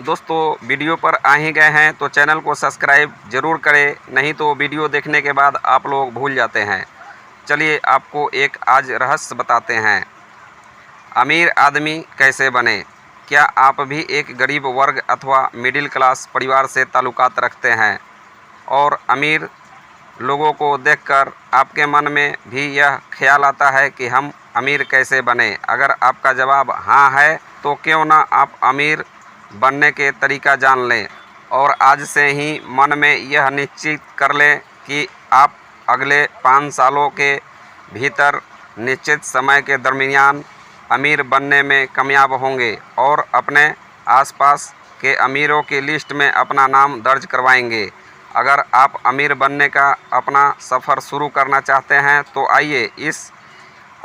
दोस्तों वीडियो पर आ ही गए हैं तो चैनल को सब्सक्राइब ज़रूर करें, नहीं तो वीडियो देखने के बाद आप लोग भूल जाते हैं। चलिए आपको एक आज रहस्य बताते हैं। अमीर आदमी कैसे बने। क्या आप भी एक गरीब वर्ग अथवा मिडिल क्लास परिवार से ताल्लुकात रखते हैं और अमीर लोगों को देखकर आपके मन में भी यह ख्याल आता है कि हम अमीर कैसे बने। अगर आपका जवाब हाँ है तो क्यों ना आप अमीर बनने के तरीका जान लें और आज से ही मन में यह निश्चित कर लें कि आप अगले 5 सालों के भीतर निश्चित समय के दरमियान अमीर बनने में कामयाब होंगे और अपने आसपास के अमीरों की लिस्ट में अपना नाम दर्ज करवाएंगे। अगर आप अमीर बनने का अपना सफ़र शुरू करना चाहते हैं तो आइए इस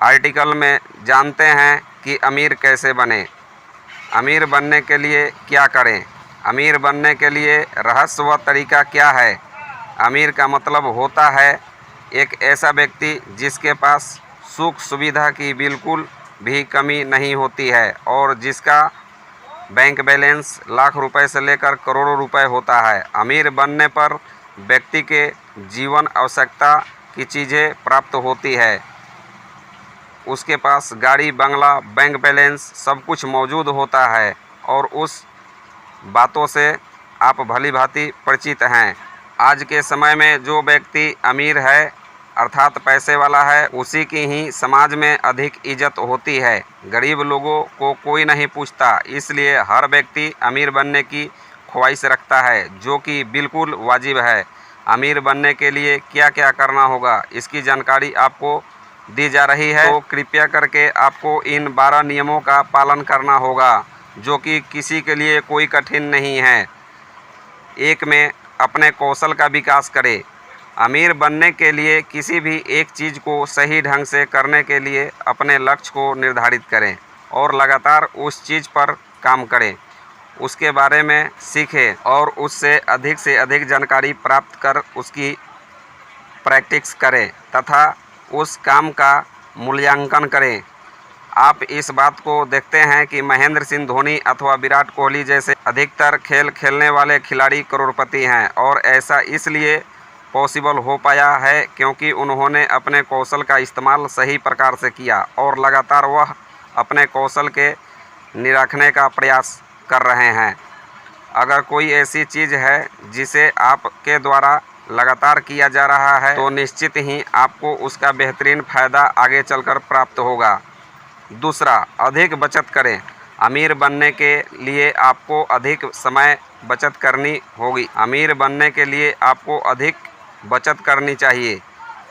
आर्टिकल में जानते हैं कि अमीर कैसे बने। अमीर बनने के लिए क्या करें। अमीर बनने के लिए रहस्य व तरीका क्या है। अमीर का मतलब होता है एक ऐसा व्यक्ति जिसके पास सुख सुविधा की बिल्कुल भी कमी नहीं होती है और जिसका बैंक बैलेंस लाख रुपए से लेकर करोड़ों रुपए होता है। अमीर बनने पर व्यक्ति के जीवन आवश्यकता की चीज़ें प्राप्त होती है। उसके पास गाड़ी, बंगला, बैंक बैलेंस सब कुछ मौजूद होता है और उस बातों से आप भली भांति परिचित हैं। आज के समय में जो व्यक्ति अमीर है अर्थात पैसे वाला है, उसी की ही समाज में अधिक इज्जत होती है। गरीब लोगों को कोई नहीं पूछता, इसलिए हर व्यक्ति अमीर बनने की ख्वाहिश रखता है, जो कि बिल्कुल वाजिब है। अमीर बनने के लिए क्या क्या करना होगा, इसकी जानकारी आपको दी जा रही है, तो कृपया करके आपको इन 12 नियमों का पालन करना होगा, जो कि किसी के लिए कोई कठिन नहीं है। 1 में अपने कौशल का विकास करें। अमीर बनने के लिए किसी भी एक चीज़ को सही ढंग से करने के लिए अपने लक्ष्य को निर्धारित करें और लगातार उस चीज़ पर काम करें। उसके बारे में सीखें और उससे अधिक जानकारी प्राप्त कर उसकी प्रैक्टिस करें तथा उस काम का मूल्यांकन करें। आप इस बात को देखते हैं कि महेंद्र सिंह धोनी अथवा विराट कोहली जैसे अधिकतर खेल खेलने वाले खिलाड़ी करोड़पति हैं और ऐसा इसलिए पॉसिबल हो पाया है क्योंकि उन्होंने अपने कौशल का इस्तेमाल सही प्रकार से किया और लगातार वह अपने कौशल के निरखने का प्रयास कर रहे हैं। अगर कोई ऐसी चीज़ है जिसे आपके द्वारा लगातार किया जा रहा है तो निश्चित ही आपको उसका बेहतरीन फ़ायदा आगे चलकर प्राप्त होगा। दूसरा, अधिक बचत करें। अमीर बनने के लिए आपको अधिक समय बचत करनी होगी। अमीर बनने के लिए आपको अधिक बचत करनी चाहिए,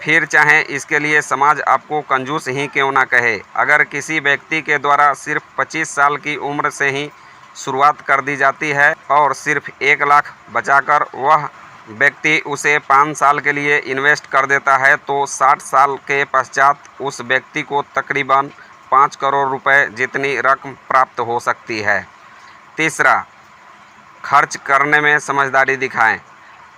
फिर चाहे इसके लिए समाज आपको कंजूस ही क्यों ना कहे। अगर किसी व्यक्ति के द्वारा सिर्फ 25 साल की उम्र से ही शुरुआत कर दी जाती है और सिर्फ 1 लाख बचाकर वह व्यक्ति उसे 5 साल के लिए इन्वेस्ट कर देता है तो 60 साल के पश्चात उस व्यक्ति को तकरीबन 5 करोड़ रुपए जितनी रकम प्राप्त हो सकती है। तीसरा, खर्च करने में समझदारी दिखाएं।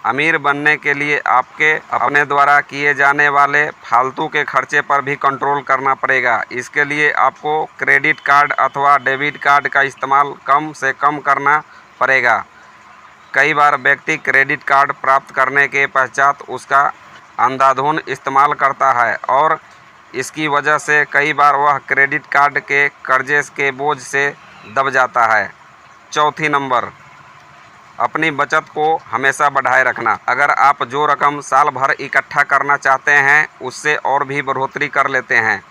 अमीर बनने के लिए आपके अपने द्वारा किए जाने वाले फालतू के खर्चे पर भी कंट्रोल करना पड़ेगा। इसके लिए आपको क्रेडिट कार्ड अथवा डेबिट कार्ड का इस्तेमाल कम से कम करना पड़ेगा। कई बार व्यक्ति क्रेडिट कार्ड प्राप्त करने के पश्चात उसका अंधाधुंध इस्तेमाल करता है और इसकी वजह से कई बार वह क्रेडिट कार्ड के कर्जे के बोझ से दब जाता है। चौथी नंबर, अपनी बचत को हमेशा बढ़ाए रखना। अगर आप जो रकम साल भर इकट्ठा करना चाहते हैं उससे और भी बढ़ोतरी कर लेते हैं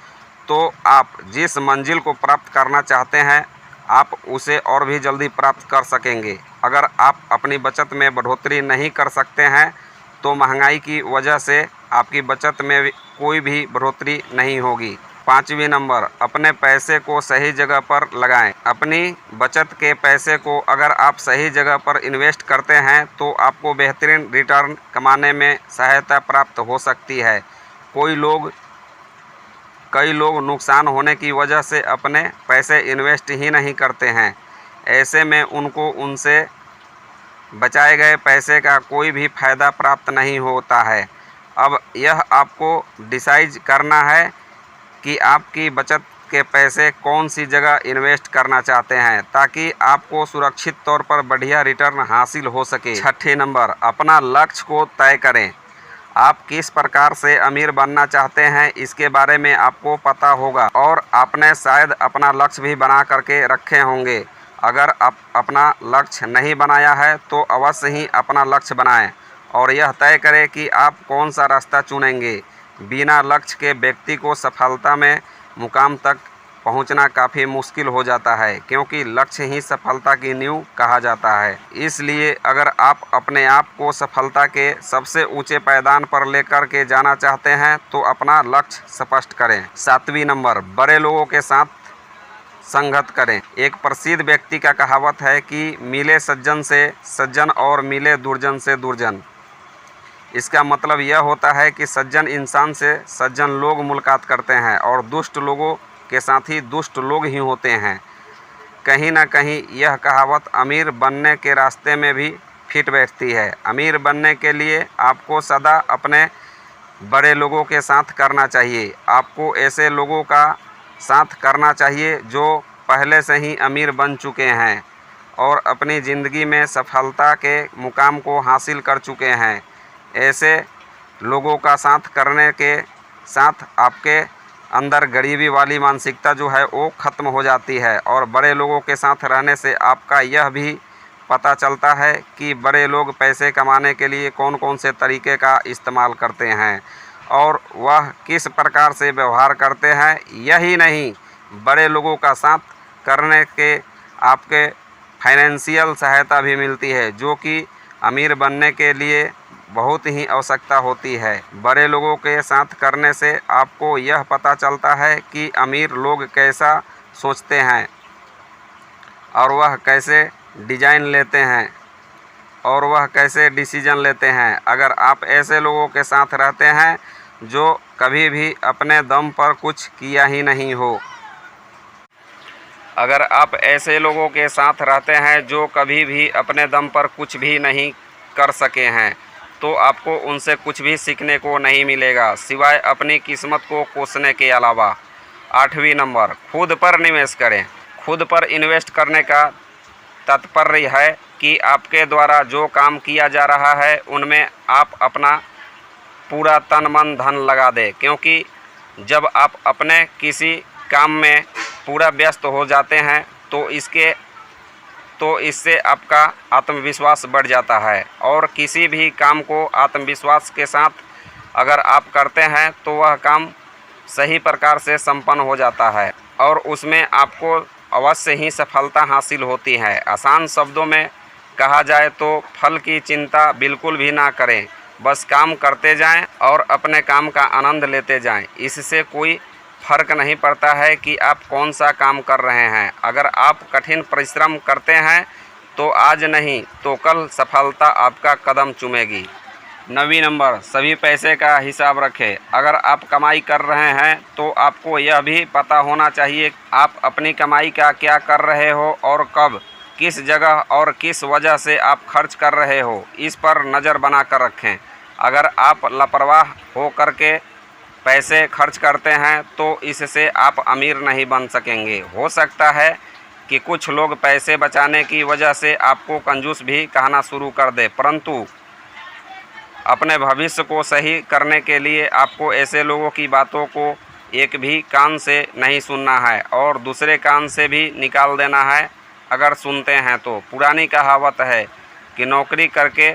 तो आप जिस मंजिल को प्राप्त करना चाहते हैं आप उसे और भी जल्दी प्राप्त कर सकेंगे। अगर आप अपनी बचत में बढ़ोतरी नहीं कर सकते हैं तो महंगाई की वजह से आपकी बचत में कोई भी बढ़ोतरी नहीं होगी। 5वीं नंबर, अपने पैसे को सही जगह पर लगाएं। अपनी बचत के पैसे को अगर आप सही जगह पर इन्वेस्ट करते हैं तो आपको बेहतरीन रिटर्न कमाने में सहायता प्राप्त हो सकती है। कई लोग नुकसान होने की वजह से अपने पैसे इन्वेस्ट ही नहीं करते हैं। ऐसे में उनको उनसे बचाए गए पैसे का कोई भी फ़ायदा प्राप्त नहीं होता है। अब यह आपको डिसाइड करना है कि आपकी बचत के पैसे कौन सी जगह इन्वेस्ट करना चाहते हैं ताकि आपको सुरक्षित तौर पर बढ़िया रिटर्न हासिल हो सके। छठे नंबर, अपना लक्ष्य को तय करें। आप किस प्रकार से अमीर बनना चाहते हैं इसके बारे में आपको पता होगा और आपने शायद अपना लक्ष्य भी बना करके रखे होंगे। अगर आप अपना लक्ष्य नहीं बनाया है तो अवश्य ही अपना लक्ष्य बनाएं और यह तय करें कि आप कौन सा रास्ता चुनेंगे। बिना लक्ष्य के व्यक्ति को सफलता में मुकाम तक पहुंचना काफ़ी मुश्किल हो जाता है, क्योंकि लक्ष्य ही सफलता की नींव कहा जाता है। इसलिए अगर आप अपने आप को सफलता के सबसे ऊंचे पायदान पर लेकर के जाना चाहते हैं तो अपना लक्ष्य स्पष्ट करें। 7वीं नंबर, बड़े लोगों के साथ संगत करें। एक प्रसिद्ध व्यक्ति का कहावत है कि मिले सज्जन से सज्जन और मिले दुर्जन से दुर्जन। इसका मतलब यह होता है कि सज्जन इंसान से सज्जन लोग मुलाकात करते हैं और दुष्ट लोगों के साथ ही दुष्ट लोग ही होते हैं। कहीं ना कहीं यह कहावत अमीर बनने के रास्ते में भी फिट बैठती है। अमीर बनने के लिए आपको सदा अपने बड़े लोगों के साथ करना चाहिए। आपको ऐसे लोगों का साथ करना चाहिए जो पहले से ही अमीर बन चुके हैं और अपनी ज़िंदगी में सफलता के मुकाम को हासिल कर चुके हैं। ऐसे लोगों का साथ करने के साथ आपके अंदर गरीबी वाली मानसिकता जो है वो ख़त्म हो जाती है और बड़े लोगों के साथ रहने से आपका यह भी पता चलता है कि बड़े लोग पैसे कमाने के लिए कौन कौन से तरीके का इस्तेमाल करते हैं और वह किस प्रकार से व्यवहार करते हैं। यही नहीं, बड़े लोगों का साथ करने के आपके फाइनेंशियल सहायता भी मिलती है, जो कि अमीर बनने के लिए बहुत ही आवश्यकता होती है। बड़े लोगों के साथ करने से आपको यह पता चलता है कि अमीर लोग कैसा सोचते हैं और वह कैसे डिज़ाइन लेते हैं और वह कैसे डिसीजन लेते हैं। अगर आप ऐसे लोगों के साथ रहते हैं जो कभी भी अपने दम पर कुछ किया ही नहीं हो, अगर आप ऐसे लोगों के साथ रहते हैं जो कभी भी अपने दम पर कुछ भी नहीं कर सके हैं तो आपको उनसे कुछ भी सीखने को नहीं मिलेगा सिवाय अपनी किस्मत को कोसने के अलावा। 8वीं नंबर, खुद पर निवेश करें। खुद पर इन्वेस्ट करने का तात्पर्य है कि आपके द्वारा जो काम किया जा रहा है उनमें आप अपना पूरा तन मन धन लगा दें, क्योंकि जब आप अपने किसी काम में पूरा व्यस्त हो जाते हैं तो इससे आपका आत्मविश्वास बढ़ जाता है और किसी भी काम को आत्मविश्वास के साथ अगर आप करते हैं तो वह काम सही प्रकार से संपन्न हो जाता है और उसमें आपको अवश्य ही सफलता हासिल होती है। आसान शब्दों में कहा जाए तो फल की चिंता बिल्कुल भी ना करें, बस काम करते जाएं और अपने काम का आनंद लेते जाएं। इससे कोई फ़र्क नहीं पड़ता है कि आप कौन सा काम कर रहे हैं। अगर आप कठिन परिश्रम करते हैं तो आज नहीं तो कल सफलता आपका कदम चूमेगी। 9वीं नंबर, सभी पैसे का हिसाब रखें। अगर आप कमाई कर रहे हैं तो आपको यह भी पता होना चाहिए आप अपनी कमाई का क्या कर रहे हो और कब, किस जगह और किस वजह से आप खर्च कर रहे हो, इस पर नज़र बना कर रखें। अगर आप लापरवाह हो करके पैसे खर्च करते हैं तो इससे आप अमीर नहीं बन सकेंगे। हो सकता है कि कुछ लोग पैसे बचाने की वजह से आपको कंजूस भी कहना शुरू कर दे, परंतु अपने भविष्य को सही करने के लिए आपको ऐसे लोगों की बातों को एक भी कान से नहीं सुनना है और दूसरे कान से भी निकाल देना है। अगर सुनते हैं तो पुरानी कहावत है कि नौकरी करके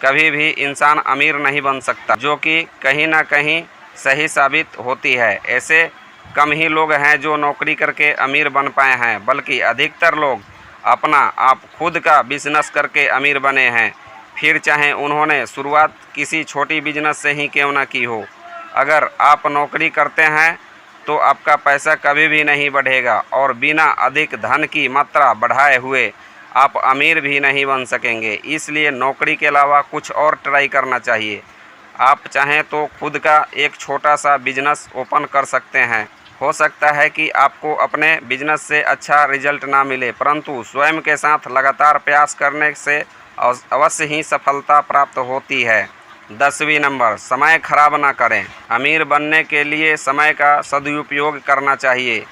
कभी भी इंसान अमीर नहीं बन सकता, जो कि कहीं ना कहीं सही साबित होती है। ऐसे कम ही लोग हैं जो नौकरी करके अमीर बन पाए हैं, बल्कि अधिकतर लोग अपना आप खुद का बिजनेस करके अमीर बने हैं, फिर चाहे उन्होंने शुरुआत किसी छोटी बिजनेस से ही क्यों ना की हो। अगर आप नौकरी करते हैं तो आपका पैसा कभी भी नहीं बढ़ेगा और बिना अधिक धन की मात्रा बढ़ाए हुए आप अमीर भी नहीं बन सकेंगे। इसलिए नौकरी के अलावा कुछ और ट्राई करना चाहिए। आप चाहें तो खुद का एक छोटा सा बिजनेस ओपन कर सकते हैं। हो सकता है कि आपको अपने बिजनेस से अच्छा रिजल्ट ना मिले, परंतु स्वयं के साथ लगातार प्रयास करने से अवश्य ही सफलता प्राप्त होती है। 10वीं नंबर, समय खराब ना करें। अमीर बनने के लिए समय का सदुपयोग करना चाहिए।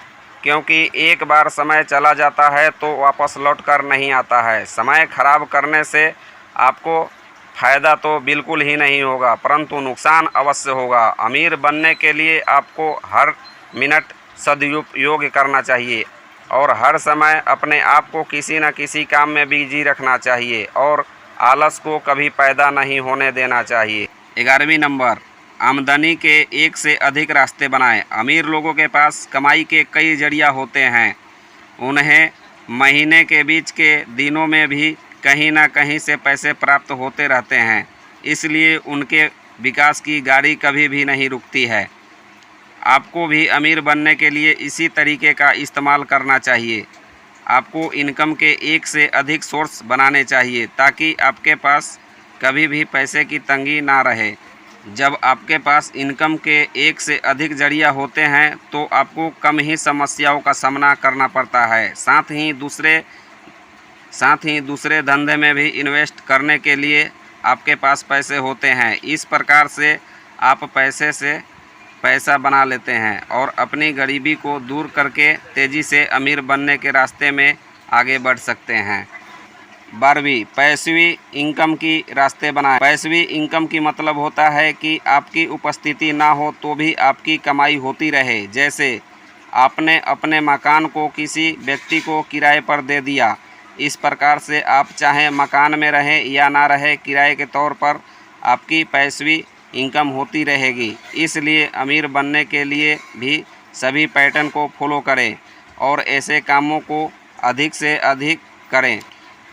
क्योंकि एक बार समय चला जाता है तो वापस लौट कर नहीं आता है। समय खराब करने से आपको फ़ायदा तो बिल्कुल ही नहीं होगा, परंतु नुकसान अवश्य होगा। अमीर बनने के लिए आपको हर मिनट सदुपयोग करना चाहिए और हर समय अपने आप को किसी न किसी काम में बिजी रखना चाहिए और आलस को कभी पैदा नहीं होने देना चाहिए। 11वीं नंबर, आमदनी के एक से अधिक रास्ते बनाएं। अमीर लोगों के पास कमाई के कई जरिया होते हैं। उन्हें महीने के बीच के दिनों में भी कहीं ना कहीं से पैसे प्राप्त होते रहते हैं, इसलिए उनके विकास की गाड़ी कभी भी नहीं रुकती है। आपको भी अमीर बनने के लिए इसी तरीके का इस्तेमाल करना चाहिए। आपको इनकम के एक से अधिक सोर्स बनाने चाहिए ताकि आपके पास कभी भी पैसे की तंगी ना रहे। जब आपके पास इनकम के एक से अधिक जरिया होते हैं तो आपको कम ही समस्याओं का सामना करना पड़ता है। साथ ही दूसरे धंधे में भी इन्वेस्ट करने के लिए आपके पास पैसे होते हैं। इस प्रकार से आप पैसे से पैसा बना लेते हैं और अपनी गरीबी को दूर करके तेज़ी से अमीर बनने के रास्ते में आगे बढ़ सकते हैं। 12वीं, पैसिव इनकम की रास्ते बनाएं। पैसिव इनकम की मतलब होता है कि आपकी उपस्थिति ना हो तो भी आपकी कमाई होती रहे। जैसे आपने अपने मकान को किसी व्यक्ति को किराए पर दे दिया। इस प्रकार से आप चाहे मकान में रहें या ना रहे, किराए के तौर पर आपकी पैसिव इनकम होती रहेगी। इसलिए अमीर बनने के लिए भी सभी पैटर्न को फॉलो करें और ऐसे कामों को अधिक से अधिक करें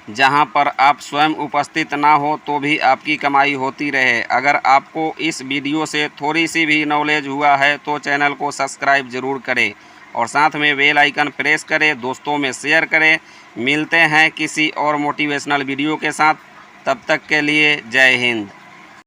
जहां पर आप स्वयं उपस्थित ना हो तो भी आपकी कमाई होती रहे। अगर आपको इस वीडियो से थोड़ी सी भी नॉलेज हुआ है तो चैनल को सब्सक्राइब ज़रूर करें और साथ में बेल आइकन प्रेस करें, दोस्तों में शेयर करें। मिलते हैं किसी और मोटिवेशनल वीडियो के साथ, तब तक के लिए जय हिंद।